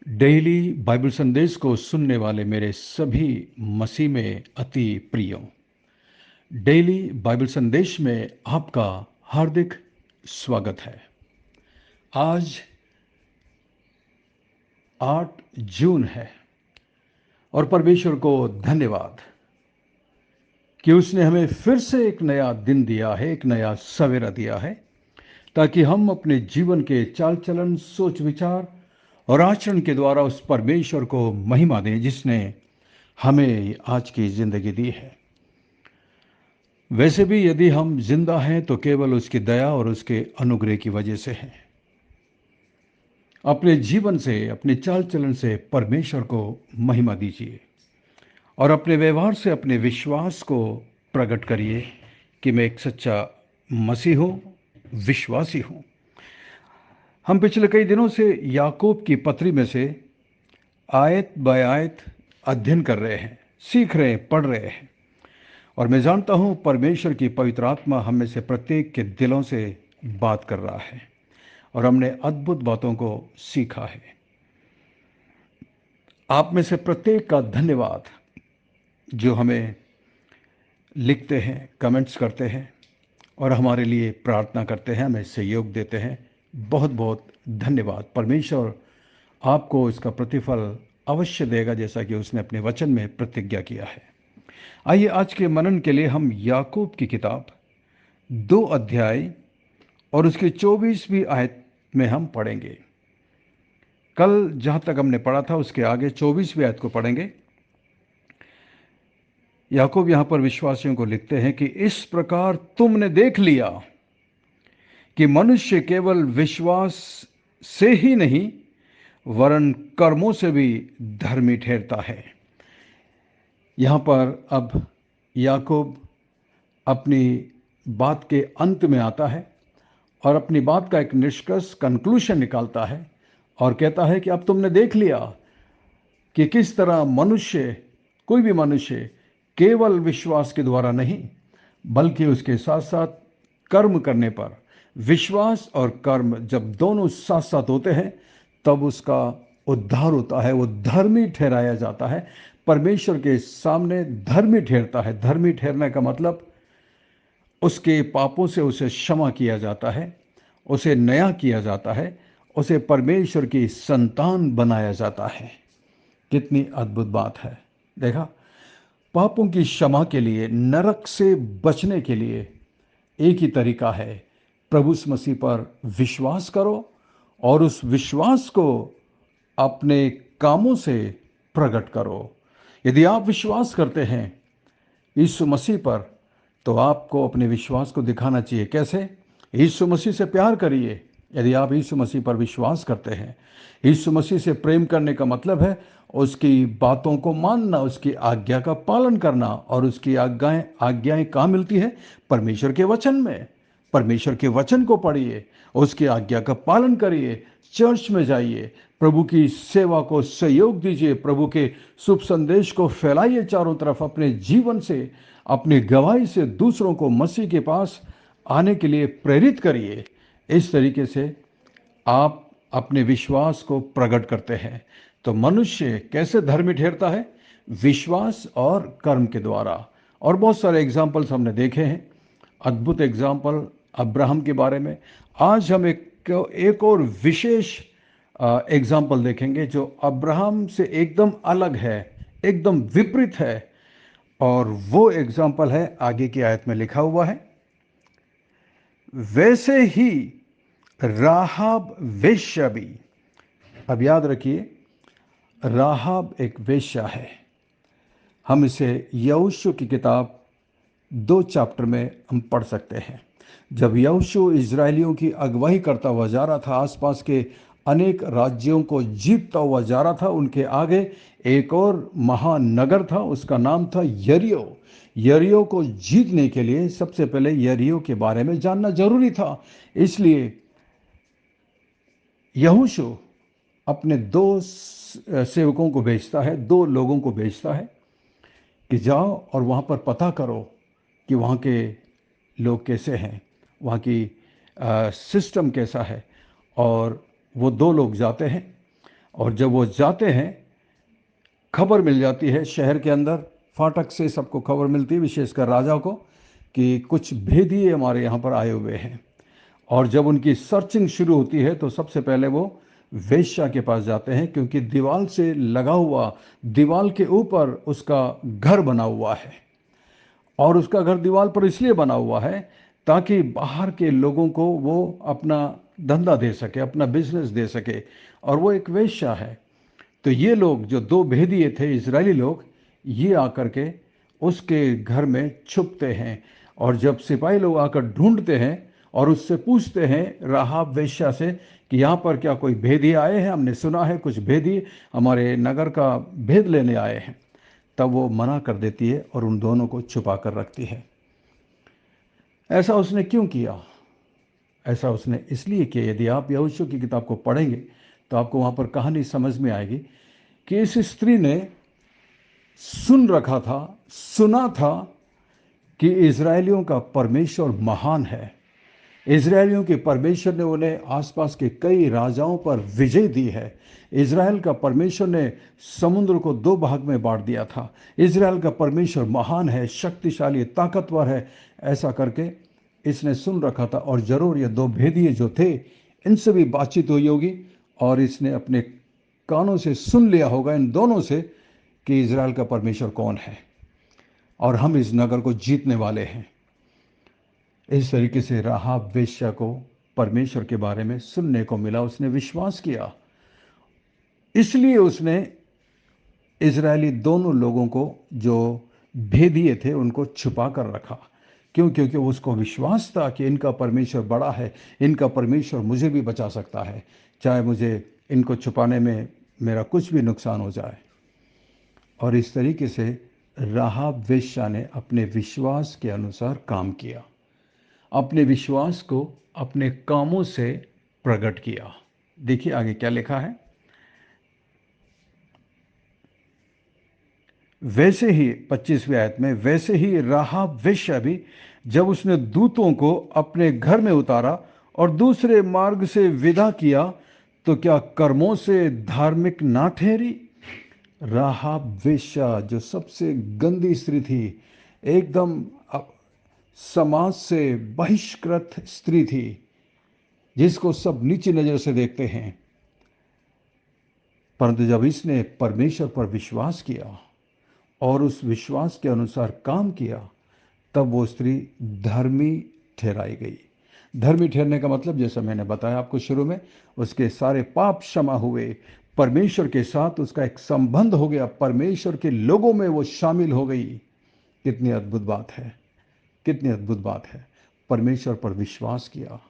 Daily Bible संदेश को सुनने वाले मेरे सभी मसीह में अति प्रियों, डेली बाइबल संदेश में आपका हार्दिक स्वागत है। आज 8 जून है और परमेश्वर को धन्यवाद कि उसने हमें फिर से एक नया दिन दिया है, एक नया सवेरा दिया है, ताकि हम अपने जीवन के चाल चलन, सोच विचार और आचरण के द्वारा उस परमेश्वर को महिमा दें जिसने हमें आज की जिंदगी दी है। वैसे भी यदि हम जिंदा हैं तो केवल उसकी दया और उसके अनुग्रह की वजह से हैं। अपने जीवन से, अपने चाल चलन से परमेश्वर को महिमा दीजिए और अपने व्यवहार से अपने विश्वास को प्रकट करिए कि मैं एक सच्चा मसीह हूं, विश्वासी हूं। हम पिछले कई दिनों से याकूब की पत्री में से आयत बाय आयत अध्ययन कर रहे हैं, सीख रहे हैं, पढ़ रहे हैं। और मैं जानता हूं परमेश्वर की पवित्र आत्मा हम में से प्रत्येक के दिलों से बात कर रहा है और हमने अद्भुत बातों को सीखा है। आप में से प्रत्येक का धन्यवाद जो हमें लिखते हैं, कमेंट्स करते हैं और हमारे लिए प्रार्थना करते हैं, हमें सहयोग देते हैं। बहुत बहुत धन्यवाद। परमेश्वर आपको इसका प्रतिफल अवश्य देगा, जैसा कि उसने अपने वचन में प्रतिज्ञा किया है। आइए आज के मनन के लिए हम याकूब की किताब 2 अध्याय और उसकी 24वीं आयत में हम पढ़ेंगे। कल जहां तक हमने पढ़ा था उसके आगे 24वीं आयत को पढ़ेंगे। याकूब यहां पर विश्वासियों को लिखते हैं कि इस प्रकार तुमने देख लिया कि मनुष्य केवल विश्वास से ही नहीं वरन कर्मों से भी धर्मी ठहरता है। यहां पर अब याकूब अपनी बात के अंत में आता है और अपनी बात का एक निष्कर्ष, कंक्लूशन निकालता है और कहता है कि अब तुमने देख लिया कि किस तरह मनुष्य, कोई भी मनुष्य केवल विश्वास के द्वारा नहीं बल्कि उसके साथ साथ कर्म करने पर, विश्वास और कर्म जब दोनों साथ साथ होते हैं तब उसका उद्धार होता है, वो धर्मी ठहराया जाता है, परमेश्वर के सामने धर्मी ठहरता है। धर्मी ठहरने का मतलब उसके पापों से उसे क्षमा किया जाता है, उसे नया किया जाता है, उसे परमेश्वर की संतान बनाया जाता है। कितनी अद्भुत बात है। देखा, पापों की क्षमा के लिए, नरक से बचने के लिए एक ही तरीका है, प्रभु मसीह पर विश्वास करो और उस विश्वास को अपने कामों से प्रकट करो। यदि आप विश्वास करते हैं यीशु मसीह पर तो आपको अपने विश्वास को दिखाना चाहिए। कैसे? यीशु मसीह से प्यार करिए। यदि आप यीशु मसीह पर विश्वास करते हैं, यीशु मसीह से प्रेम करने का मतलब है उसकी बातों को मानना, उसकी आज्ञा का पालन करना। और उसकी आज्ञाएं कहाँ मिलती है? परमेश्वर के वचन में। परमेश्वर के वचन को पढ़िए, उसकी आज्ञा का पालन करिए, चर्च में जाइए, प्रभु की सेवा को सहयोग दीजिए, प्रभु के शुभ संदेश को फैलाइए चारों तरफ। अपने जीवन से, अपनी गवाही से दूसरों को मसीह के पास आने के लिए प्रेरित करिए। इस तरीके से आप अपने विश्वास को प्रकट करते हैं। तो मनुष्य कैसे धर्मी ठहरता है? विश्वास और कर्म के द्वारा। और बहुत सारे एग्जाम्पल्स हमने देखे हैं, अद्भुत एग्जाम्पल अब्राहम के बारे में। आज हम एक और विशेष एग्जाम्पल देखेंगे जो अब्राहम से एकदम अलग है, एकदम विपरीत है। और वो एग्जाम्पल है, आगे की आयत में लिखा हुआ है, वैसे ही राहाब वेश्या भी। अब याद रखिए, राहाब एक वेश्या है। हम इसे यहोशू की किताब 2 चैप्टर में हम पढ़ सकते हैं। जब यहोशू इजरायलियों की अगुवाई करता हुआ जा रहा था, आसपास के अनेक राज्यों को जीतता हुआ जा रहा था, उनके आगे एक और महानगर था, उसका नाम था यरीहो। यरीहो को जीतने के लिए सबसे पहले यरीहो के बारे में जानना जरूरी था। इसलिए यहोशू अपने 2 सेवकों को भेजता है, 2 लोगों को भेजता है कि जाओ और वहाँ पर पता करो कि वहाँ के लोग कैसे हैं, वहाँ की सिस्टम कैसा है। और वो 2 लोग जाते हैं और जब वो जाते हैं, खबर मिल जाती है शहर के अंदर, फाटक से सबको खबर मिलती है, विशेषकर राजा को, कि कुछ भेदिए हमारे यहाँ पर आए हुए हैं। और जब उनकी सर्चिंग शुरू होती है तो सबसे पहले वो वेश्या के पास जाते हैं, क्योंकि दीवार से लगा हुआ, दीवार के ऊपर उसका घर बना हुआ है। और उसका घर दीवार पर इसलिए बना हुआ है ताकि बाहर के लोगों को वो अपना धंधा दे सके, अपना बिजनेस दे सके, और वो एक वेश्या है। तो ये लोग जो दो भेदिए थे, इजरायली लोग, ये आकर के उसके घर में छुपते हैं। और जब सिपाही लोग आकर ढूंढते हैं और उससे पूछते हैं, राहाब वेश्या से, कि यहाँ पर क्या कोई भेदिए आए हैं, हमने सुना है कुछ भेदिए हमारे नगर का भेद लेने आए हैं, तब वो मना कर देती है और उन दोनों को छुपा कर रखती है। ऐसा उसने क्यों किया? ऐसा उसने इसलिए किया, यदि आप यहोशू की किताब को पढ़ेंगे तो आपको वहाँ पर कहानी समझ में आएगी कि इस स्त्री ने सुन रखा था, सुना था कि इज़राइलियों का परमेश्वर महान है। इज़राइलियों के परमेश्वर ने उन्हें आसपास के कई राजाओं पर विजय दी है। इज़राइल का परमेश्वर ने समुद्र को दो भाग में बांट दिया था। इज़राइल का परमेश्वर महान है, शक्तिशाली, ताकतवर है। ऐसा करके इसने सुन रखा था, और ज़रूर ये दो भेदिए जो थे, इनसे भी बातचीत हुई होगी, और इसने अपने कानों से सुन लिया होगा इन दोनों से कि इज़राइल का परमेश्वर कौन है और हम इस नगर को जीतने वाले हैं। इस तरीके से राहाब वेश्या को परमेश्वर के बारे में सुनने को मिला, उसने विश्वास किया, इसलिए उसने इजरायली दोनों लोगों को जो भेदिए थे उनको छुपा कर रखा। क्यों? क्योंकि उसको विश्वास था कि इनका परमेश्वर बड़ा है, इनका परमेश्वर मुझे भी बचा सकता है, चाहे मुझे इनको छुपाने में मेरा कुछ भी नुकसान हो जाए। और इस तरीके से राहाब वेश्या ने अपने विश्वास के अनुसार काम किया, अपने विश्वास को अपने कामों से प्रकट किया। देखिए आगे क्या लिखा है। वैसे ही 25वीं आयत में, वैसे ही राहाब वेश्या भी, जब उसने दूतों को अपने घर में उतारा और दूसरे मार्ग से विदा किया, तो क्या कर्मों से धार्मिक ना ठहरी? राहाब वेश्या जो सबसे गंदी स्त्री थी, एकदम समाज से बहिष्कृत स्त्री थी, जिसको सब नीची नज़र से देखते हैं, परंतु जब इसने परमेश्वर पर विश्वास किया और उस विश्वास के अनुसार काम किया, तब वो स्त्री धर्मी ठहराई गई। धर्मी ठहरने का मतलब, जैसा मैंने बताया आपको शुरू में, उसके सारे पाप क्षमा हुए, परमेश्वर के साथ उसका एक संबंध हो गया, परमेश्वर के लोगों में वो शामिल हो गई। कितनी अद्भुत बात है, कितनी अद्भुत बात है। परमेश्वर पर विश्वास किया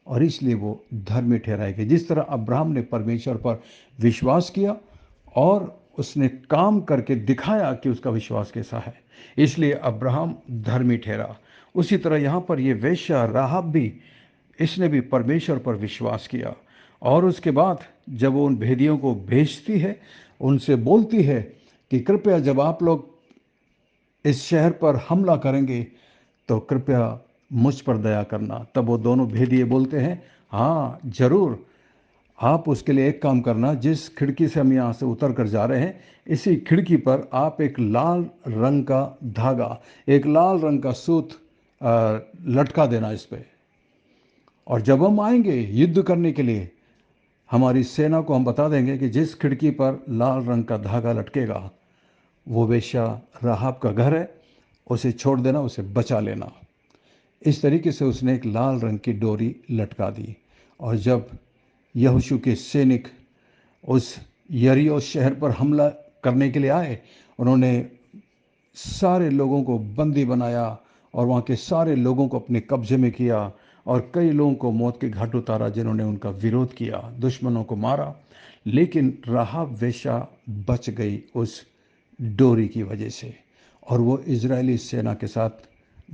और इसलिए वो धर्मी ठहराई गई। जिस तरह अब्राहम ने परमेश्वर पर विश्वास किया और उसने काम करके दिखाया कि उसका विश्वास कैसा है, इसलिए अब्राहम धर्मी ठहरा। उसी तरह यहाँ पर ये वेश्या राहाब भी, इसने भी परमेश्वर पर विश्वास किया, और उसके बाद जब वो उन भेदियों को भेजती है, उनसे बोलती है कि कृपया जब आप लोग इस शहर पर हमला करेंगे तो कृपया मुझ पर दया करना। तब वो दोनों भेदिए बोलते हैं, हाँ जरूर, आप उसके लिए एक काम करना, जिस खिड़की से हम यहाँ से उतर कर जा रहे हैं, इसी खिड़की पर आप एक लाल रंग का धागा, एक लाल रंग का सूत लटका देना इस पे, और जब हम आएंगे युद्ध करने के लिए, हमारी सेना को हम बता देंगे कि जिस खिड़की पर लाल रंग का धागा लटकेगा वो वेश्या राहाब का घर है, उसे छोड़ देना, उसे बचा लेना। इस तरीके से उसने एक लाल रंग की डोरी लटका दी। और जब यहोशू के सैनिक उस यरीहो शहर पर हमला करने के लिए आए, उन्होंने सारे लोगों को बंदी बनाया और वहाँ के सारे लोगों को अपने कब्जे में किया, और कई लोगों को मौत के घाट उतारा जिन्होंने उनका विरोध किया, दुश्मनों को मारा। लेकिन राहाब वेश्या बच गई उस डोरी की वजह से, और वो इजरायली सेना के साथ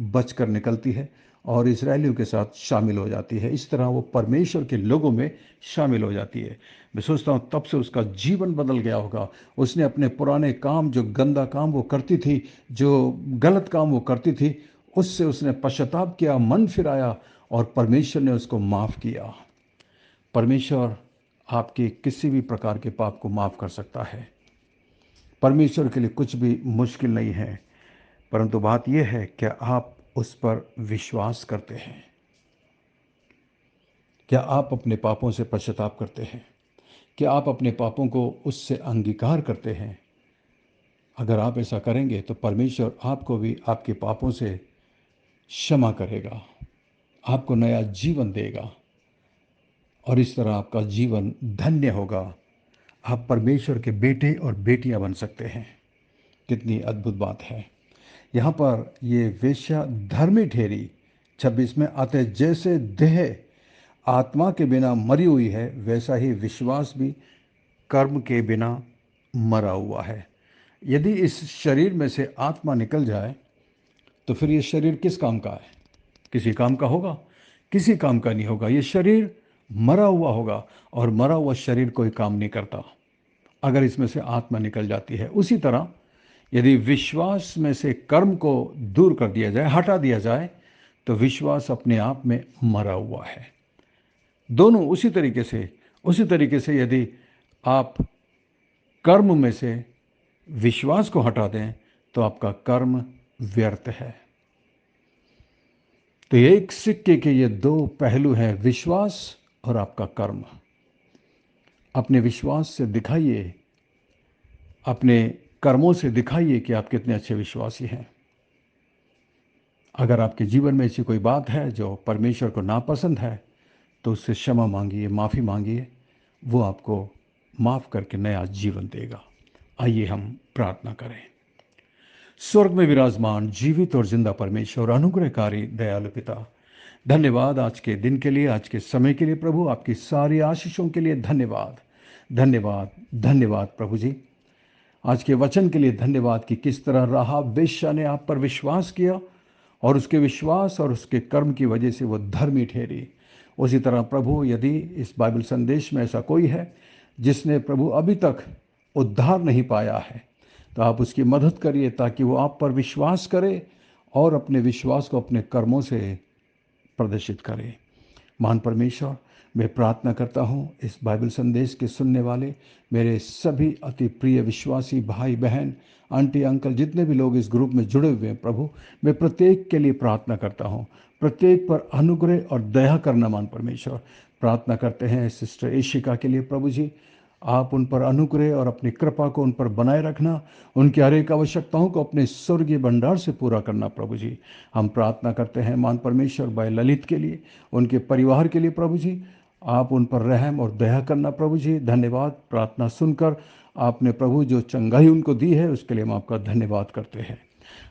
बच कर निकलती है और इजरायलियों के साथ शामिल हो जाती है। इस तरह वो परमेश्वर के लोगों में शामिल हो जाती है। मैं सोचता हूँ तब से उसका जीवन बदल गया होगा। उसने अपने पुराने काम, जो गंदा काम वो करती थी, जो गलत काम वो करती थी, उससे उसने पश्चाताप किया, मन फिराया, और परमेश्वर ने उसको माफ़ किया। परमेश्वर आपके किसी भी प्रकार के पाप को माफ़ कर सकता है। परमेश्वर के लिए कुछ भी मुश्किल नहीं है, परंतु बात यह है कि आप उस पर विश्वास करते हैं। क्या आप अपने पापों से पश्चाताप करते हैं? क्या आप अपने पापों को उससे अंगीकार करते हैं? अगर आप ऐसा करेंगे तो परमेश्वर आपको भी आपके पापों से क्षमा करेगा, आपको नया जीवन देगा और इस तरह आपका जीवन धन्य होगा। आप परमेश्वर के बेटे और बेटियां बन सकते हैं। कितनी अद्भुत बात है। यहाँ पर ये वेश्या धर्मी ठहरी। 26 में आते, जैसे देह आत्मा के बिना मरी हुई है, वैसा ही विश्वास भी कर्म के बिना मरा हुआ है। यदि इस शरीर में से आत्मा निकल जाए तो फिर ये शरीर किस काम का है? किसी काम का होगा? किसी काम का नहीं होगा। ये शरीर मरा हुआ होगा और मरा हुआ शरीर कोई काम नहीं करता अगर इसमें से आत्मा निकल जाती है। उसी तरह यदि विश्वास में से कर्म को दूर कर दिया जाए, हटा दिया जाए, तो विश्वास अपने आप में मरा हुआ है। दोनों उसी तरीके से यदि आप कर्म में से विश्वास को हटा दें तो आपका कर्म व्यर्थ है। तो एक सिक्के के ये दो पहलू हैं, विश्वास और आपका कर्म। अपने विश्वास से दिखाइए, अपने कर्मों से दिखाइए कि आप कितने अच्छे विश्वासी हैं। अगर आपके जीवन में ऐसी कोई बात है जो परमेश्वर को नापसंद है तो उससे क्षमा मांगिए, माफ़ी मांगिए। वो आपको माफ़ करके नया जीवन देगा। आइए हम प्रार्थना करें। स्वर्ग में विराजमान जीवित और जिंदा परमेश्वर, अनुग्रहकारी दयालु पिता, धन्यवाद आज के दिन के लिए, आज के समय के लिए प्रभु। आपकी सारी आशीषों के लिए धन्यवाद, धन्यवाद, धन्यवाद प्रभु जी। आज के वचन के लिए धन्यवाद कि किस तरह राहाब वेश्या ने आप पर विश्वास किया और उसके विश्वास और उसके कर्म की वजह से वो धर्मी ठहरी। उसी तरह प्रभु, यदि इस बाइबल संदेश में ऐसा कोई है जिसने प्रभु अभी तक उद्धार नहीं पाया है, तो आप उसकी मदद करिए ताकि वो आप पर विश्वास करे और अपने विश्वास को अपने कर्मों से प्रदर्शित करे। महान परमेश्वर, मैं प्रार्थना करता हूँ इस बाइबल संदेश के सुनने वाले मेरे सभी अति प्रिय विश्वासी भाई बहन, आंटी अंकल, जितने भी लोग इस ग्रुप में जुड़े हुए हैं प्रभु, मैं प्रत्येक के लिए प्रार्थना करता हूँ। प्रत्येक पर अनुग्रह और दया करना महान परमेश्वर। प्रार्थना करते हैं सिस्टर एशिका के लिए प्रभु जी, आप उन पर अनुग्रह और अपनी कृपा को उन पर बनाए रखना, उनकी हर एक आवश्यकताओं को अपने स्वर्गीय भंडार से पूरा करना प्रभु जी। हम प्रार्थना करते हैं मान परमेश्वर भाई ललित के लिए, उनके परिवार के लिए प्रभु जी, आप उन पर रहम और दया करना प्रभु जी। धन्यवाद, प्रार्थना सुनकर आपने प्रभु जो चंगाई उनको दी है उसके लिए हम आपका धन्यवाद करते हैं।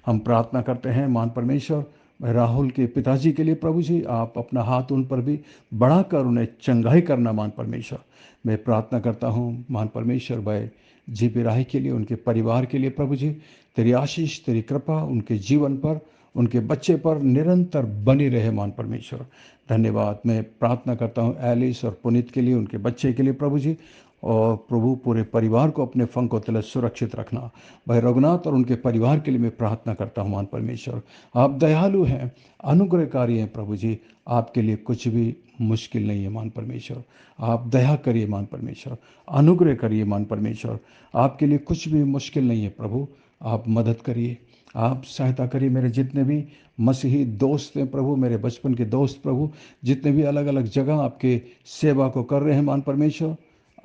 हम प्रार्थना करते हैं मान परमेश्वर राहुल के पिताजी के लिए प्रभु जी, आप अपना हाथ उन पर भी बढ़ाकर उन्हें चंगाई करना मान परमेश्वर। मैं प्रार्थना करता हूँ मान परमेश्वर भाई जीपी राही के लिए, उनके परिवार के लिए प्रभु जी, तेरी आशीष, तेरी कृपा उनके जीवन पर, उनके बच्चे पर निरंतर बनी रहे मान परमेश्वर। धन्यवाद। मैं प्रार्थना करता हूँ एलिस और पुनीत के लिए, उनके बच्चे के लिए प्रभु जी, और प्रभु पूरे परिवार को अपने फंकों तले सुरक्षित रखना। भाई रघुनाथ और उनके परिवार के लिए मैं प्रार्थना करता हूँ मान परमेश्वर। आप दयालु हैं, अनुग्रहकारी हैं प्रभु जी, आपके लिए कुछ भी मुश्किल नहीं है मान परमेश्वर। आप दया करिए मान परमेश्वर, अनुग्रह करिए मान परमेश्वर। आपके लिए कुछ भी मुश्किल नहीं है प्रभु। आप मदद करिए, आप सहायता करिए। मेरे जितने भी मसीही दोस्त हैं प्रभु, मेरे बचपन के दोस्त प्रभु, जितने भी अलग अलग जगह आपके सेवा को कर रहे हैं मान परमेश्वर,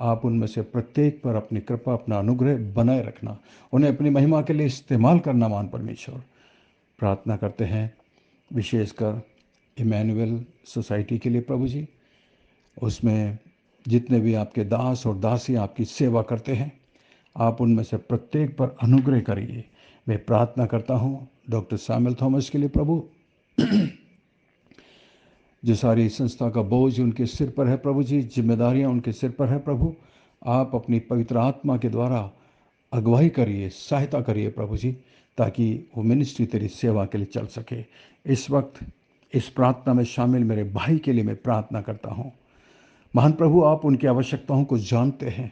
आप उनमें से प्रत्येक पर अपनी कृपा, अपना अनुग्रह बनाए रखना, उन्हें अपनी महिमा के लिए इस्तेमाल करना मान परमेश्वर। प्रार्थना करते हैं विशेषकर इमैनुअल सोसाइटी के लिए प्रभु जी, उसमें जितने भी आपके दास और दासी आपकी सेवा करते हैं, आप उनमें से प्रत्येक पर अनुग्रह करिए। मैं प्रार्थना करता हूँ डॉक्टर सैमुअल थॉमस के लिए प्रभु, जो सारी संस्था का बोझ उनके सिर पर है प्रभु जी, जिम्मेदारियां उनके सिर पर है प्रभु। आप अपनी पवित्र आत्मा के द्वारा अगुवाई करिए, सहायता करिए प्रभु जी, ताकि वो मिनिस्ट्री तेरी सेवा के लिए चल सके। इस वक्त इस प्रार्थना में शामिल मेरे भाई के लिए मैं प्रार्थना करता हूँ। महान प्रभु, आप उनकी आवश्यकताओं को जानते हैं,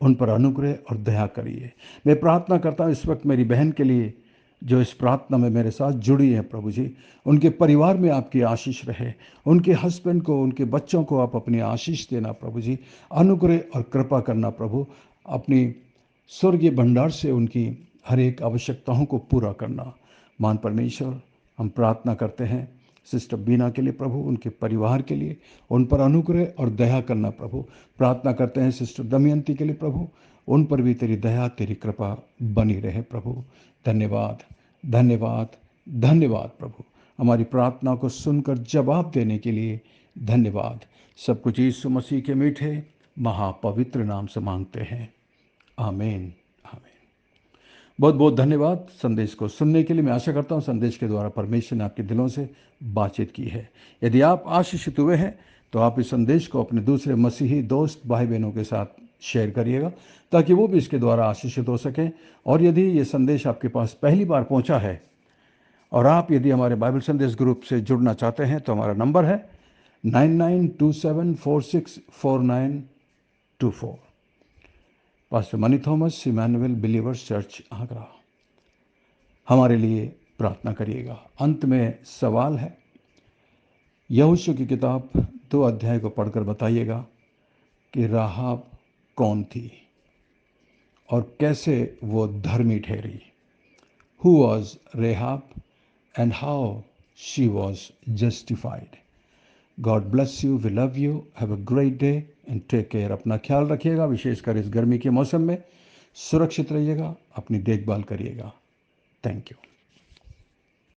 उन पर अनुग्रह और दया करिए। मैं प्रार्थना करता हूँ इस वक्त मेरी बहन के लिए जो इस प्रार्थना में मेरे साथ जुड़ी है प्रभु जी, उनके परिवार में आपकी आशीष रहे। उनके हस्बैंड को, उनके बच्चों को आप अपनी आशीष देना प्रभु जी, अनुग्रह और कृपा करना प्रभु। अपनी स्वर्गीय भंडार से उनकी हर एक आवश्यकताओं को पूरा करना। मान परमेश्वर, हम प्रार्थना करते हैं सिस्टर बीना के लिए प्रभु, उनके परिवार के लिए, उन पर अनुग्रह और दया करना प्रभु। प्रार्थना करते हैं सिस्टर दमयंती के लिए प्रभु, उन पर भी तेरी दया, तेरी कृपा बनी रहे प्रभु। धन्यवाद, धन्यवाद, धन्यवाद प्रभु। हमारी प्रार्थना को सुनकर जवाब देने के लिए धन्यवाद। सब कुछ यीशु मसीह के मीठे महापवित्र नाम से मांगते हैं, आमीन, आमीन। बहुत बहुत धन्यवाद संदेश को सुनने के लिए। मैं आशा करता हूँ संदेश के द्वारा परमेश्वर ने आपके दिलों से बातचीत की है। यदि आप आशीषित हुए हैं तो आप इस संदेश को अपने दूसरे मसीही दोस्त भाई बहनों के साथ शेयर करिएगा, ताकि वो भी इसके द्वारा आशीषित हो सकें। और यदि ये संदेश आपके पास पहली बार पहुंचा है और आप यदि हमारे बाइबल संदेश ग्रुप से जुड़ना चाहते हैं तो हमारा नंबर है 9927464924। Pastor Mani Thomas, Emmanuel believers church, Agra. हमारे लिए प्रार्थना करिएगा। अंत में सवाल है, यहोशू की किताब 2 अध्याय को पढ़कर बताइएगा कि राहाब कौन थी और कैसे वो धर्मी ठहरी। Who was Rahab and how she was justified? God bless you. We love you. Have a great day and take care. अपना ख्याल रखिएगा, विशेषकर इस गर्मी के मौसम में सुरक्षित रहिएगा, अपनी देखभाल करिएगा। Thank you.